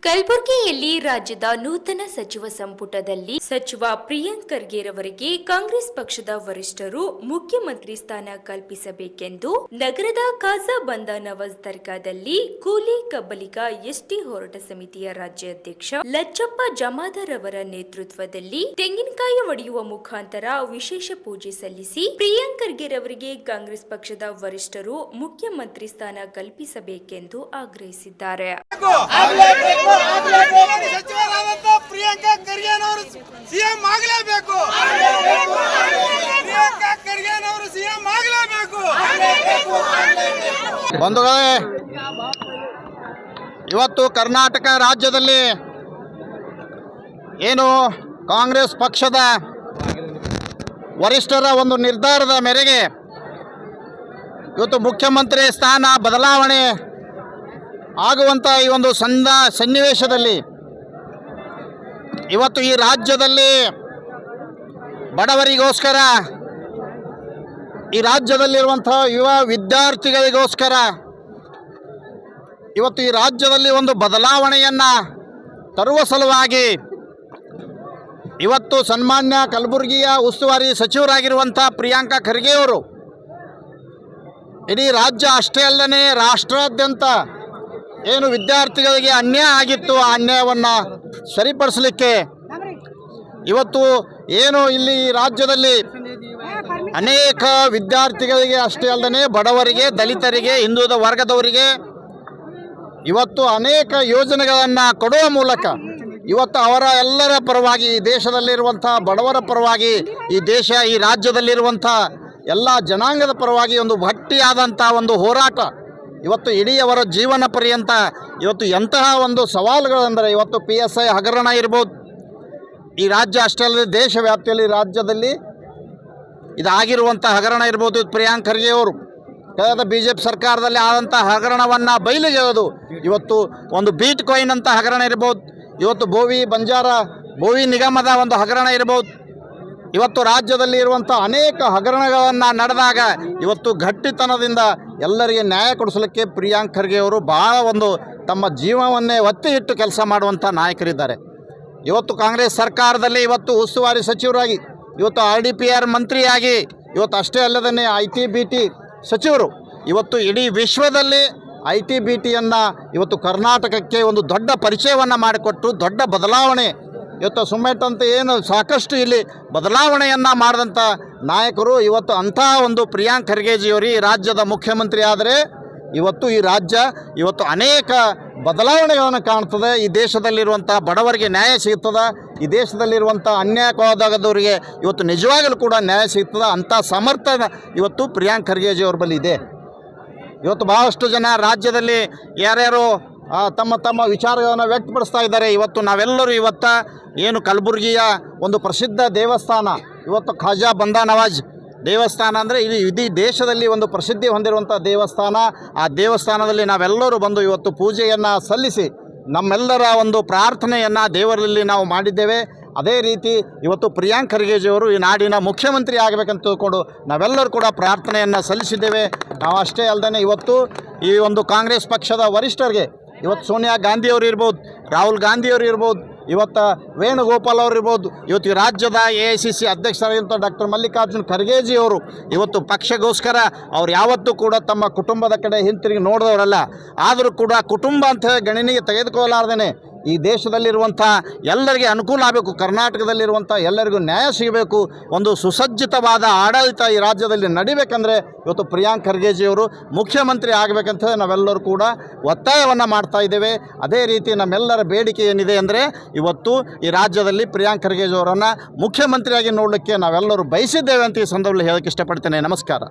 ಕಲಬುರಗಿಯಲ್ಲಿ ರಾಜ್ಯದ ನೂತನ ಸಚಿವ ಸಂಪುಟದಲ್ಲಿ ಸಚಿವ ಪ್ರಿಯಾಂಕ್ ಖರ್ಗೆರವರಿಗೆ ಕಾಂಗ್ರೆಸ್ ಪಕ್ಷದ ವರಿಷ್ಠರು ಮುಖ್ಯಮಂತ್ರಿ ಸ್ಥಾನ ಕಲ್ಪಿಸಬೇಕೆಂದು ನಗರದ ಖಾಜಾ ಬಂದ ನವಾಜ್ ದರ್ಗಾದಲ್ಲಿ ಕೂಲಿ ಕಬ್ಬಲಿಗ ಎಸ್ಟಿ ಹೋರಾಟ ಸಮಿತಿಯ ರಾಜ್ಯಾಧ್ಯಕ್ಷ ಲಚ್ಚಪ್ಪ ಜಮಾದಾರ್ ಅವರ ನೇತೃತ್ವದಲ್ಲಿ ತೆಂಗಿನಕಾಯಿ ಒಡೆಯುವ ಮುಖಾಂತರ ವಿಶೇಷ ಪೂಜೆ ಸಲ್ಲಿಸಿ ಪ್ರಿಯಾಂಕ್ ಖರ್ಗೆರವರಿಗೆ ಕಾಂಗ್ರೆಸ್ ಪಕ್ಷದ ವರಿಷ್ಠರು ಮುಖ್ಯಮಂತ್ರಿ ಸ್ಥಾನ ಕಲ್ಪಿಸಬೇಕೆಂದು ಆಗ್ರಹಿಸಿದ್ದಾರೆ. ಸಚಿವರಾದಂತ ಪ್ರಿಯಾಂಕಾ ಖರ್ಗೆನವರು ಸಿಎಂ ಆಗಲೇಬೇಕು. ಪ್ರಿಯಾಂಕಾ ಖರ್ಗೆನವರು ಸಿಎಂ ಆಗಲೇಬೇಕು. ಬಂಧುಗಳೇ, ಇವತ್ತು ಕರ್ನಾಟಕ ರಾಜ್ಯದಲ್ಲಿ ಏನು ಕಾಂಗ್ರೆಸ್ ಪಕ್ಷದ ವರಿಷ್ಠರ ಒಂದು ನಿರ್ಧಾರದ ಮೇರೆಗೆ ಇವತ್ತು ಮುಖ್ಯಮಂತ್ರಿ ಸ್ಥಾನ ಬದಲಾವಣೆ ಆಗುವಂಥ ಈ ಒಂದು ಸನ್ನಿವೇಶದಲ್ಲಿ ಇವತ್ತು ಈ ರಾಜ್ಯದಲ್ಲಿ ಬಡವರಿಗೋಸ್ಕರ, ಈ ರಾಜ್ಯದಲ್ಲಿರುವಂಥ ಯುವ ವಿದ್ಯಾರ್ಥಿಗಳಿಗೋಸ್ಕರ ಇವತ್ತು ಈ ರಾಜ್ಯದಲ್ಲಿ ಒಂದು ಬದಲಾವಣೆಯನ್ನು ತರುವ ಸಲುವಾಗಿ ಇವತ್ತು ಸನ್ಮಾನ್ಯ ಕಲಬುರಗಿಯ ಉಸ್ತುವಾರಿ ಸಚಿವರಾಗಿರುವಂಥ ಪ್ರಿಯಾಂಕಾ ಖರ್ಗೆಯವರು ಇಡೀ ರಾಜ್ಯ ಅಷ್ಟೇ ಅಲ್ಲದೆ ರಾಷ್ಟ್ರಾದ್ಯಂತ ಏನು ವಿದ್ಯಾರ್ಥಿಗಳಿಗೆ ಅನ್ಯಾಯ ಆಗಿತ್ತು, ಆ ಅನ್ಯಾಯವನ್ನು ಸರಿಪಡಿಸಲಿಕ್ಕೆ ಇವತ್ತು ಏನು ಇಲ್ಲಿ ಈ ರಾಜ್ಯದಲ್ಲಿ ಅನೇಕ ವಿದ್ಯಾರ್ಥಿಗಳಿಗೆ ಅಷ್ಟೇ ಅಲ್ಲದೆ ಬಡವರಿಗೆ, ದಲಿತರಿಗೆ, ಹಿಂದುಳಿದ ವರ್ಗದವರಿಗೆ ಇವತ್ತು ಅನೇಕ ಯೋಜನೆಗಳನ್ನು ಕೊಡುವ ಮೂಲಕ ಇವತ್ತು ಅವರ ಎಲ್ಲರ ಪರವಾಗಿ, ಈ ದೇಶದಲ್ಲಿರುವಂಥ ಬಡವರ ಪರವಾಗಿ, ಈ ರಾಜ್ಯದಲ್ಲಿರುವಂಥ ಎಲ್ಲ ಜನಾಂಗದ ಪರವಾಗಿ ಒಂದು ಗಟ್ಟಿಯಾದಂಥ ಒಂದು ಹೋರಾಟ ಇವತ್ತು ಇಡೀ ಅವರ ಜೀವನ ಪರ್ಯಂತ ಇವತ್ತು ಎಂತಹ ಒಂದು ಸವಾಲುಗಳೆಂದರೆ ಇವತ್ತು PSI ಹಗರಣ ಇರ್ಬೋದು, ಈ ರಾಜ್ಯ ಅಷ್ಟೇ ಅಲ್ಲದೆ ದೇಶ ವ್ಯಾಪ್ತಿಯಲ್ಲಿ ರಾಜ್ಯದಲ್ಲಿ ಇದಾಗಿರುವಂಥ ಹಗರಣ ಇರ್ಬೋದು. ಪ್ರಿಯಾಂಕ್ ಖರ್ಗೆಯವರು ಕಳೆದ BJP ಸರ್ಕಾರದಲ್ಲಿ ಆದಂಥ ಹಗರಣವನ್ನು ಬಯಲಿಗೆಳೆದು ಇವತ್ತು ಒಂದು ಬೀಟ್ ಕಾಯಿನ್ ಅಂತ ಹಗರಣ ಇರ್ಬೋದು, ಇವತ್ತು ಬೋವಿ ನಿಗಮದ ಒಂದು ಹಗರಣ ಇರ್ಬೋದು. ಇವತ್ತು ರಾಜ್ಯದಲ್ಲಿ ಇರುವಂಥ ಅನೇಕ ಹಗರಣಗಳನ್ನು ನಡೆದಾಗ ಇವತ್ತು ಗಟ್ಟಿತನದಿಂದ ಎಲ್ಲರಿಗೆ ನ್ಯಾಯ ಕೊಡಿಸಲಿಕ್ಕೆ ಪ್ರಿಯಾಂಕ್ ಖರ್ಗೆಯವರು ಭಾಳ ಒಂದು ತಮ್ಮ ಜೀವವನ್ನೇ ಒತ್ತಿ ಇಟ್ಟು ಕೆಲಸ ಮಾಡುವಂಥ ನಾಯಕರಿದ್ದಾರೆ. ಇವತ್ತು ಕಾಂಗ್ರೆಸ್ ಸರ್ಕಾರದಲ್ಲಿ ಇವತ್ತು ಉಸ್ತುವಾರಿ ಸಚಿವರಾಗಿ, ಇವತ್ತು RDPR ಮಂತ್ರಿಯಾಗಿ, ಇವತ್ತು ಅಷ್ಟೇ ಅಲ್ಲದೇ IT-BT ಸಚಿವರು, ಇವತ್ತು ಇಡೀ ವಿಶ್ವದಲ್ಲಿ IT-BTಯನ್ನು ಇವತ್ತು ಕರ್ನಾಟಕಕ್ಕೆ ಒಂದು ದೊಡ್ಡ ಪರಿಚಯವನ್ನು ಮಾಡಿಕೊಟ್ಟು ದೊಡ್ಡ ಬದಲಾವಣೆ ಇವತ್ತು ಸುಮ್ಮೆಟ್ಟಂತೆ ಏನು ಸಾಕಷ್ಟು ಇಲ್ಲಿ ಬದಲಾವಣೆಯನ್ನು ಮಾಡಿದಂಥ ನಾಯಕರು ಇವತ್ತು ಅಂಥ ಒಂದು ಪ್ರಿಯಾಂಕ್ ಖರ್ಗೆಜಿಯವರು ಈ ರಾಜ್ಯದ ಮುಖ್ಯಮಂತ್ರಿ ಆದರೆ ಇವತ್ತು ಈ ರಾಜ್ಯ ಇವತ್ತು ಅನೇಕ ಬದಲಾವಣೆಗಳನ್ನು ಕಾಣ್ತದೆ. ಈ ದೇಶದಲ್ಲಿರುವಂಥ ಬಡವರಿಗೆ ನ್ಯಾಯ ಸಿಗ್ತದೆ, ಈ ದೇಶದಲ್ಲಿರುವಂಥ ಅನ್ಯಾಯಕ್ಕೊಳಗಾದವರಿಗೆ ಇವತ್ತು ನಿಜವಾಗಲೂ ಕೂಡ ನ್ಯಾಯ ಸಿಗ್ತದೆ. ಅಂಥ ಸಮರ್ಥ ಇವತ್ತು ಪ್ರಿಯಾಂಕ್ ಖರ್ಗೆಜಿಯವ್ರ ಬಳಿ ಇದೆ. ಇವತ್ತು ಭಾಳಷ್ಟು ಜನ ರಾಜ್ಯದಲ್ಲಿ ಯಾರ್ಯಾರು ತಮ್ಮ ವಿಚಾರಗಳನ್ನು ವ್ಯಕ್ತಪಡಿಸ್ತಾ ಇದ್ದಾರೆ. ಇವತ್ತು ನಾವೆಲ್ಲರೂ ಏನು ಕಲಬುರಗಿಯ ಒಂದು ಪ್ರಸಿದ್ಧ ದೇವಸ್ಥಾನ ಇವತ್ತು ಖಾಜಾ ಬಂದ ನವಾಜ್ ದೇವಸ್ಥಾನ ಅಂದರೆ ಇಡೀ ದೇಶದಲ್ಲಿ ಒಂದು ಪ್ರಸಿದ್ಧಿ ಹೊಂದಿರುವಂಥ ದೇವಸ್ಥಾನ. ಆ ದೇವಸ್ಥಾನದಲ್ಲಿ ನಾವೆಲ್ಲರೂ ಬಂದು ಇವತ್ತು ಪೂಜೆಯನ್ನು ಸಲ್ಲಿಸಿ ನಮ್ಮೆಲ್ಲರ ಒಂದು ಪ್ರಾರ್ಥನೆಯನ್ನು ದೇವರಲ್ಲಿ ನಾವು ಮಾಡಿದ್ದೇವೆ. ಅದೇ ರೀತಿ ಇವತ್ತು ಪ್ರಿಯಾಂಕ್ ಖರ್ಗೆಜಿಯವರು ಈ ನಾಡಿನ ಮುಖ್ಯಮಂತ್ರಿ ಆಗಬೇಕಂತ ತಿಳ್ಕೊಂಡು ನಾವೆಲ್ಲರೂ ಕೂಡ ಪ್ರಾರ್ಥನೆಯನ್ನು ಸಲ್ಲಿಸಿದ್ದೇವೆ. ನಾವು ಅಷ್ಟೇ ಅಲ್ಲದೆ ಇವತ್ತು ಈ ಒಂದು ಕಾಂಗ್ರೆಸ್ ಪಕ್ಷದ ವರಿಷ್ಠರಿಗೆ ಇವತ್ತು ಸೋನಿಯಾ ಗಾಂಧಿಯವರು ಇರ್ಬೋದು, ರಾಹುಲ್ ಗಾಂಧಿಯವರು ಇರ್ಬೋದು, ಇವತ್ತು ವೇಣುಗೋಪಾಲ್ ಅವರು ಇರ್ಬೋದು, ಇವತ್ತು ಈ ರಾಜ್ಯದ AICC ಅಧ್ಯಕ್ಷರಾಗಿರುವಂಥ ಡಾಕ್ಟರ್ ಮಲ್ಲಿಕಾರ್ಜುನ್ ಖರ್ಗೆಜಿಯವರು ಇವತ್ತು ಪಕ್ಷಗೋಸ್ಕರ ಅವ್ರು ಯಾವತ್ತೂ ಕೂಡ ತಮ್ಮ ಕುಟುಂಬದ ಕಡೆ ಹಿಂತಿರುಗಿ ನೋಡಿದವರಲ್ಲ. ಆದರೂ ಕೂಡ ಕುಟುಂಬ ಅಂತ ಗಣನೆಗೆ ತೆಗೆದುಕೊಳ್ಳಲಾರ್ದೇ ಈ ದೇಶದಲ್ಲಿರುವಂಥ ಎಲ್ಲರಿಗೆ ಅನುಕೂಲ ಆಗಬೇಕು, ಕರ್ನಾಟಕದಲ್ಲಿರುವಂಥ ಎಲ್ಲರಿಗೂ ನ್ಯಾಯ ಸಿಗಬೇಕು, ಒಂದು ಸುಸಜ್ಜಿತವಾದ ಆಡಳಿತ ಈ ರಾಜ್ಯದಲ್ಲಿ ನಡಿಬೇಕಂದ್ರೆ ಇವತ್ತು ಪ್ರಿಯಾಂಕ್ ಖರ್ಗೆಜಿಯವರು ಮುಖ್ಯಮಂತ್ರಿ ಆಗಬೇಕಂತ ನಾವೆಲ್ಲರೂ ಕೂಡ ಒತ್ತಾಯವನ್ನು ಮಾಡ್ತಾ ಇದ್ದೇವೆ. ಅದೇ ರೀತಿ ನಮ್ಮೆಲ್ಲರ ಬೇಡಿಕೆ ಏನಿದೆ ಅಂದರೆ ಇವತ್ತು ಈ ರಾಜ್ಯದಲ್ಲಿ ಪ್ರಿಯಾಂಕ್ ಖರ್ಗೆಜಿಯವರನ್ನು ಮುಖ್ಯಮಂತ್ರಿಯಾಗಿ ನೋಡಲಿಕ್ಕೆ ನಾವೆಲ್ಲರೂ ಬಯಸಿದ್ದೇವೆ ಅಂತ ಈ ಸಂದರ್ಭದಲ್ಲಿ ಹೇಳಕ್ಕೆ ಇಷ್ಟಪಡ್ತೇನೆ. ನಮಸ್ಕಾರ.